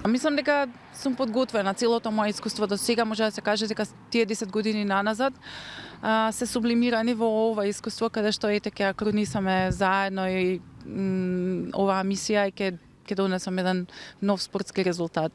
Мислам дека сум подготвена. Целото моje искуство до сега може да се каже дека тие 10 години наназад се сублимирани во ова искуство каде што ете ќе кронисаме заедно и оваа мисија и ќе донесам еден нов спортски резултат.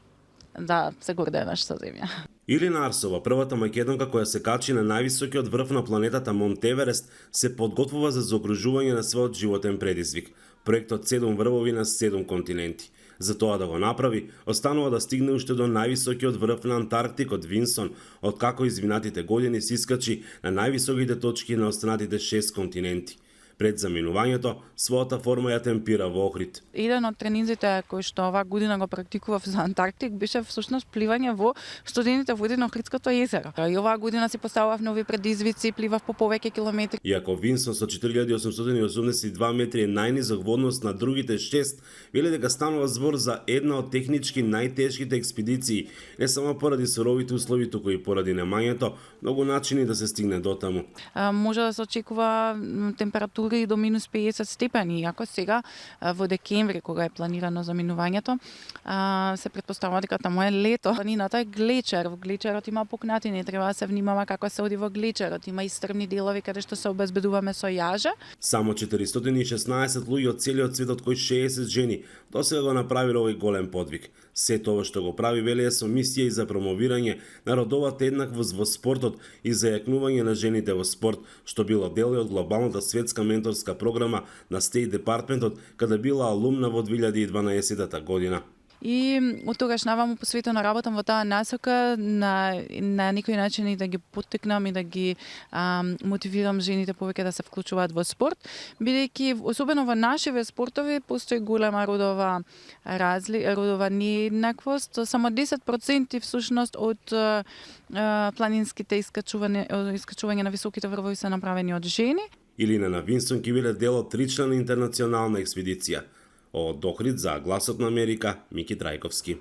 Да, се гордеем нашата земја. Ирина Арсова, првата македонка која се качи на највисокиот врв на планетата Монт Еверест, се подготвува за заокружување на својот животен предизвик. Проектот 7 врвови на 7 континенти. За тоа да го направи, останува да стигне уште до највисокиот врв на Антарктикот Винсон, откако извинатите години се искачи на највисоките точки на останатите 6 континенти. Пред заминувањето, својата форма ја темпира во Охрид. Еден од тренинзите кои што оваа година го практикував за Антарктик беше всушност пливање во студените води на Охридското езеро. И оваа година си поставував нови предизвици, пливав по повеќе километри. Иако Винсон со 4882 метри е најнизок во однос на другите 6, вели дека станува збор за една од технички најтешките експедиции, не само поради суровите услови, туку и поради немањето многу начини да се стигне дотаму. Може да се очекува температура и до минус 50 степени, иако сега во декември, кога е планирано заминувањето, се претпоставува дека таму е лето. Планината е глечер, во глечерот има пукнатини, треба да се внимава како се оди во глечерот, има и стрмни делови каде што се обезбедуваме со јажа. Само 416 луѓе од целиот свет, од кои 60 жени, досега го направиле овој голем подвиг. Се тоа што го прави веле со мисија и за промовирање на родовата еднаквост во спортот и за јакнување на жените во спорт, што било дел од глобалната светска менторска програма на State Departmentот, каде била алумна во 2012 година. И од тогаш наваму посветено работам во таа насока на некој начин и да ги поттикнам и да ги мотивирам жените повеќе да се вклучуваат во спорт, бидејќи особено во нашиве спортови постои голема родова нееднаквост. Само 10% всушност од планинските искачување на високите врвови се направени од жени. Илина Винсон ќе биде дел од тричлена интернационална експедиција. Од Охрид за Гласот на Америка, Мики Трајковски.